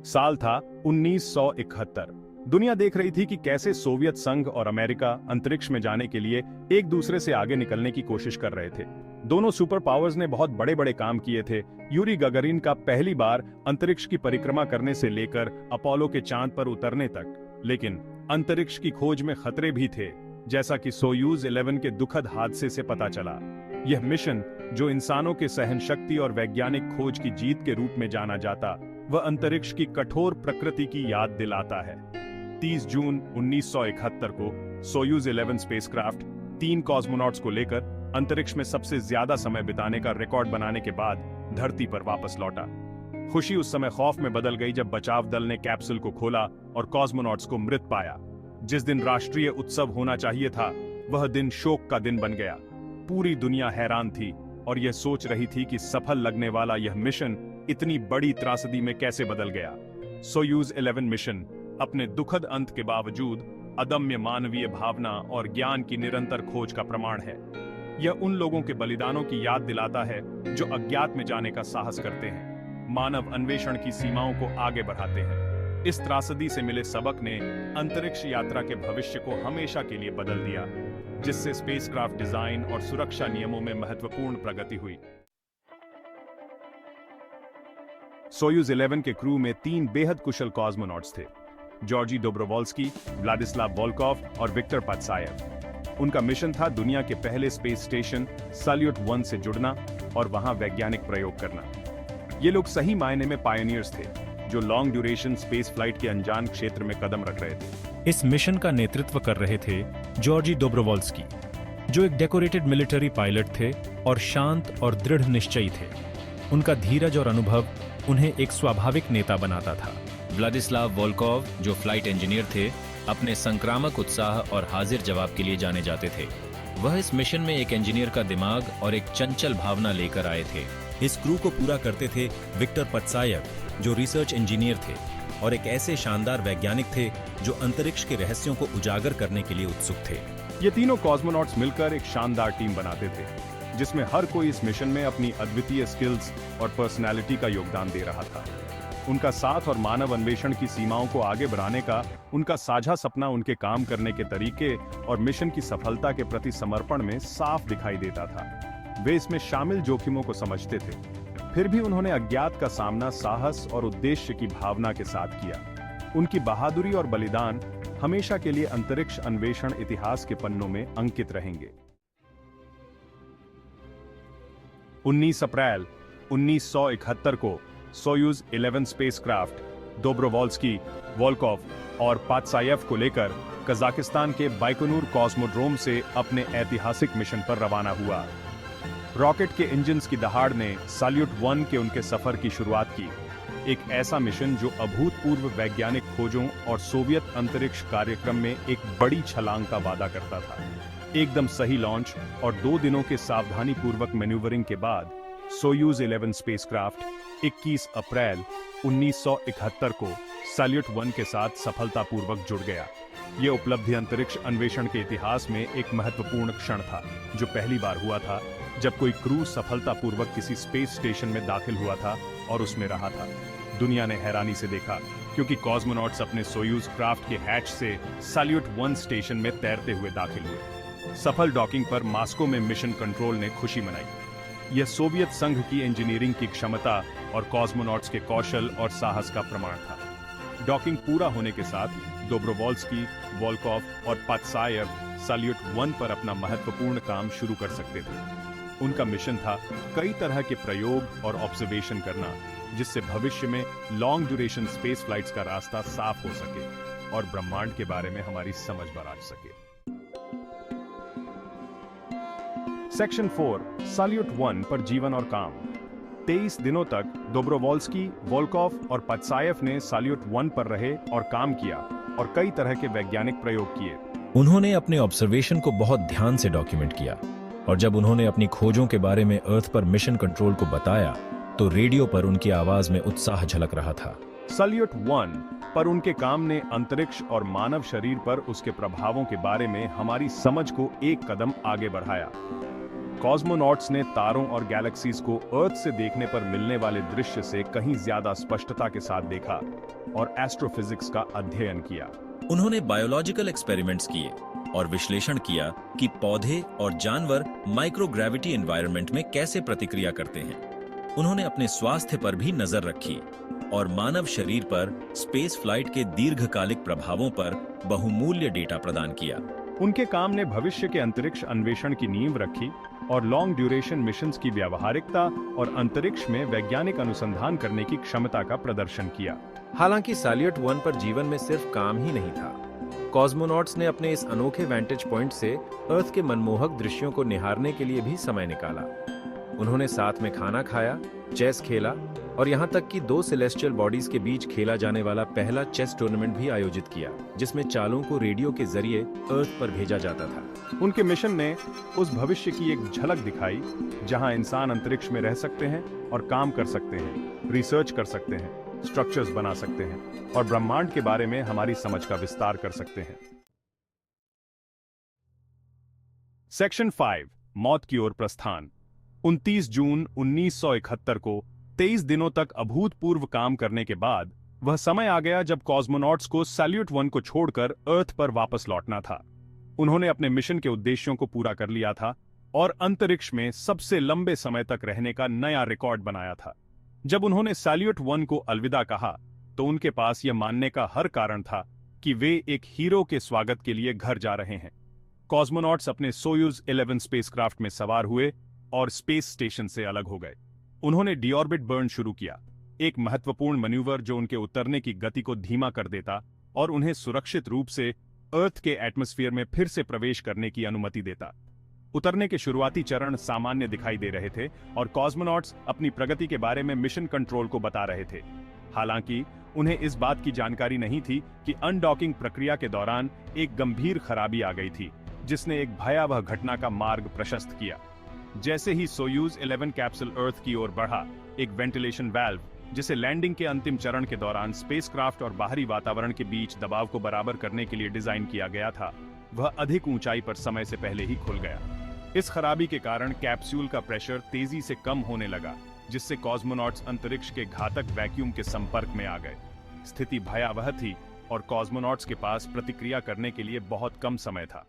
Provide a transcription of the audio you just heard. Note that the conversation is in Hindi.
साल था 1971। दुनिया देख रही थी कि कैसे सोवियत संघ और अमेरिका अंतरिक्ष में जाने के लिए एक दूसरे से आगे निकलने की कोशिश कर रहे थे। दोनों सुपर पावर्स ने बहुत बड़े बड़े काम किए थे। यूरी गगरिन का पहली बार अंतरिक्ष की परिक्रमा करने से लेकर अपोलो के चांद पर उतरने तक। लेकिन अंतरिक्ष की खोज में खतरे भी थे, जैसा कि सोयूज 11 के दुखद हादसे से पता चला। यह मिशन, जो इंसानों के सहन शक्ति और वैज्ञानिक खोज की जीत के रूप में जाना जाता, वह अंतरिक्ष की कठोर प्रकृति की याद दिलाता है। 30 जून 1971 को सोयूज 11 स्पेसक्राफ्ट 3 कॉस्मोनॉट्स को लेकर अंतरिक्ष में सबसे ज्यादा समय बिताने का रिकॉर्ड बनाने के बाद धरती पर वापस लौटा। खुशी उस समय खौफ में बदल गई जब बचाव दल ने कैप्सूल को खोला और कॉस्मोनॉट्स को मृत पाया। जिस दिन राष्ट्रीय उत्सव होना चाहिए था, वह दिन शोक का दिन बन गया। पूरी दुनिया हैरान थी और यह सोच रही थी कि सफल लगने वाला यह मिशन इतनी बड़ी त्रासदी में कैसे बदल गया। सोयूज 11 मिशन अपने दुखद अंत के बावजूद अदम्य मानवीय भावना और ज्ञान की निरंतर खोज का प्रमाण है। यह उन लोगों के बलिदानों की याद दिलाता है जो अज्ञात में जाने का साहस करते हैं, मानव अन्वेषण की सीमाओं को आगे बढ़ाते हैं। इस त्रासदी से मिले सबक ने अंतरिक्ष यात्रा के भविष्य को हमेशा के लिए बदल दिया, जिससे स्पेसक्राफ्ट डिजाइन और सुरक्षा नियमों में महत्वपूर्ण प्रगति हुई। सोयूज 11 के क्रू में 3 बेहद कुशल कॉस्मोनॉट्स थे: जॉर्जी डोब्रोवोल्स्की, व्लादिस्लाव वोल्कोव और विक्टर पात्सायेव। उनका मिशन था दुनिया के पहले स्पेस स्टेशन साल्यूट 1 से जुड़ना और वहां वैज्ञानिक प्रयोग करना। ये लोग सही मायने में पायनियर्स थे, जो लॉन्ग ड्यूरेशन स्पेस फ्लाइट के अनजान क्षेत्र में कदम रख रहे थे। इस मिशन का नेतृत्व कर रहे थे जॉर्जी डोब्रोवोल्स्की, जो एक डेकोरेटेड मिलिट्री पायलट थे और शांत और दृढ़ निश्चयी थे। उनका धीरज और अनुभव उन्हें एक स्वाभाविक नेता बनाता था। व्लादिस्लाव वोल्कोव, जो फ्लाइट इंजीनियर थे, अपने संक्रामक उत्साह और हाजिर जवाब के लिए जाने जाते थे। वह इस मिशन में एक इंजीनियर का दिमाग और एक चंचल भावना लेकर आए थे। इस क्रू को पूरा करते थे विक्टर पात्सायेव, जो रिसर्च इंजीनियर थे और एक ऐसे शानदार वैज्ञानिक थे जो अंतरिक्ष के रहस्यों को उजागर करने के लिए उत्सुक थे। ये तीनों कॉस्मोनॉट्स मिलकर एक शानदार टीम बनाते थे, जिसमें हर कोई इस मिशन में अपनी अद्वितीय स्किल्स और पर्सनालिटी का योगदान दे रहा था। उनका साथ और मानव अन्वेषण की सीमाओं को आगे बढ़ाने का उनका साझा सपना उनके काम करने के तरीके और मिशन की सफलता के प्रति समर्पण में साफ दिखाई देता था। वे इसमें शामिल जोखिमों को समझते थे, फिर भी उन्होंने अज्ञात का सामना साहस और उद्देश्य की भावना के साथ किया। उनकी बहादुरी और बलिदान हमेशा के लिए अंतरिक्ष अन्वेषण इतिहास के पन्नों में अंकित रहेंगे। 19 अप्रैल 1971 को सोयूज 11 स्पेसक्राफ्ट डोब्रोवोल्स्की, वोल्कोव और पात्सायेव को लेकर कजाकिस्तान के बाइकोनूर कॉस्मोड्रोम से अपने ऐतिहासिक मिशन पर रवाना हुआ। रॉकेट के इंजन्स की दहाड़ ने साल्यूट 1 के उनके सफर की शुरुआत की। एक ऐसा मिशन जो अभूतपूर्व वैज्ञानिक खोजों और सोवियत अंतरिक्ष कार्यक्रम में एक बड़ी छलांग का वादा करता था। एकदम सही लॉन्च और 2 दिनों के सावधानीपूर्वक मैन्यूवरिंग के बाद सोयूज 11 स्पेसक्राफ्ट 21 अप्रैल 1971 को साल्यूट 1 के साथ सफलतापूर्वक जुड़ गया। यह उपलब्धि अंतरिक्ष अन्वेषण के इतिहास में एक महत्वपूर्ण क्षण था, जो पहली बार हुआ था जब कोई क्रू सफलतापूर्वक किसी स्पेस स्टेशन में दाखिल हुआ था और उसमें रहा था। दुनिया ने हैरानी से देखा, क्योंकि कॉस्मोनॉट्स अपने सोयूज क्राफ्ट के हैच से साल्यूट 1 स्टेशन में तैरते हुए दाखिल हुए। सफल डॉकिंग पर मॉस्को में मिशन कंट्रोल ने खुशी मनाई। यह सोवियत संघ की इंजीनियरिंग की क्षमता और कॉस्मोनॉट्स के कौशल और साहस का प्रमाण था। डॉकिंग पूरा होने के साथ डोब्रोवोल्स्की, वोल्कोव और पात्सायेव साल्यूट 1 पर अपना महत्वपूर्ण काम शुरू कर सकते थे। उनका मिशन था कई तरह के प्रयोग और ऑब्जर्वेशन करना, जिससे भविष्य में लॉन्ग ड्यूरेशन स्पेस फ्लाइट्स का रास्ता साफ हो सके और ब्रह्मांड के बारे में हमारी समझ बढ़ा सके। सेक्शन 4 साल्यूट 1 पर जीवन और काम। 23 दिनों तक डोब्रोवोल्स्की, वोल्कोव और पात्सायेव ने साल्यूट 1 पर रहे और काम किया और कई तरह के वैज्ञानिक प्रयोग किए। उन्होंने अपने ऑब्जर्वेशन को बहुत ध्यान से डॉक्यूमेंट किया और जब उन्होंने अपनी खोजों के बारे में अर्थ पर मिशन कंट्रोल को बताया, तो रेडियो पर उनकी आवाज में उत्साह झलक रहा था। साल्यूट 1 पर उनके काम ने अंतरिक्ष और मानव शरीर पर उसके प्रभावों के बारे में हमारी समझ को एक कदम आगे बढ़ाया। कॉस्मोनॉट्स ने तारों और गैलेक्सीज को अर्थ से देखने पर मिलने वाले दृश्य से कहीं ज्यादा स्पष्टता के साथ देखा और एस्ट्रोफिजिक्स का अध्ययन किया। उन्होंने बायोलॉजिकल एक्सपेरिमेंट्स किए और विश्लेषण किया कि पौधे और जानवर माइक्रोग्रेविटी एनवायरनमेंट में कैसे प्रतिक्रिया करते हैं। उन्होंने अपने स्वास्थ्य पर भी नजर रखी और मानव शरीर पर स्पेस फ्लाइट के दीर्घकालिक प्रभावों पर बहुमूल्य डेटा प्रदान किया। उनके काम ने भविष्य के अंतरिक्ष अन्वेषण की नींव रखी और लॉन्ग ड्यूरेशन मिशंस की व्यावहारिकता और अंतरिक्ष में वैज्ञानिक अनुसंधान करने की क्षमता का प्रदर्शन किया। हालांकि सैल्यूट 1 पर जीवन में सिर्फ काम ही नहीं था। कॉस्मोनॉट्स ने अपने इस अनोखे वैंटेज पॉइंट से अर्थ के मनमोहक दृश्यों को निहारने के लिए भी समय निकाला। उन्होंने साथ में खाना खाया, चेस खेला और यहाँ तक कि 2 सेलेस्टियल बॉडीज के बीच खेला जाने वाला पहला चेस टूर्नामेंट भी आयोजित किया, जिसमें चालों को रेडियो के जरिए अर्थ पर भेजा जाता था। उनके मिशन ने उस भविष्य की एक झलक दिखाई जहां इंसान अंतरिक्ष में रह सकते हैं और काम कर सकते हैं, रिसर्च कर सकते हैं, स्ट्रक्चर्स बना सकते हैं और ब्रह्मांड के बारे में हमारी समझ का विस्तार कर सकते हैं। सेक्शन 5, मौत की ओर प्रस्थान। 29 जून 1971 को 23 दिनों तक अभूतपूर्व काम करने के बाद वह समय आ गया जब कॉस्मोनॉट्स को सैल्यूट 1 को छोड़कर अर्थ पर वापस लौटना था। उन्होंने अपने मिशन के उद्देश्यों को पूरा कर लिया था और अंतरिक्ष में सबसे लंबे समय तक रहने का नया रिकॉर्ड बनाया था। जब उन्होंने सैल्यूट 1 को अलविदा कहा तो उनके पास यह मानने का हर कारण था कि वे एक हीरो के स्वागत के लिए घर जा रहे हैं। कॉस्मोनॉट्स अपने सोयूज 11 स्पेसक्राफ्ट में सवार हुए और स्पेस स्टेशन से अलग हो गए। उन्होंने डीऑर्बिट बर्न शुरू किया, एक महत्वपूर्ण मैन्यूवर जो उनके उतरने की गति को धीमा कर देता और उन्हें सुरक्षित रूप से अर्थ के एटमॉस्फेयर में फिर से प्रवेश करने की अनुमति देता। उतरने के शुरुआती चरण सामान्य दिखाई दे रहे थे और कॉस्मोनॉट्स अपनी प्रगति के बारे में मिशन कंट्रोल को बता रहे थे। हालांकि उन्हें इस बात की जानकारी नहीं थी कि अनडॉकिंग प्रक्रिया के दौरान एक गंभीर खराबी आ गई थी, जिसने एक भयावह घटना का मार्ग प्रशस्त किया। जैसे ही सोयूज 11 कैप्सूल अर्थ की ओर बढ़ा, एक वेंटिलेशन वाल्व जिसे लैंडिंग के अंतिम चरण के दौरान स्पेसक्राफ्ट और बाहरी वातावरण के बीच दबाव को बराबर करने के लिए डिजाइन किया गया था, वह अधिक ऊंचाई पर समय से पहले ही खुल गया। इस खराबी के कारण कैप्सूल का प्रेशर तेजी से कम होने लगा, जिससे कॉस्मोनॉट्स अंतरिक्ष के घातक वैक्यूम के संपर्क में आ गए। स्थिति भयावह थी और कॉस्मोनॉट्स के पास प्रतिक्रिया करने के लिए बहुत कम समय था।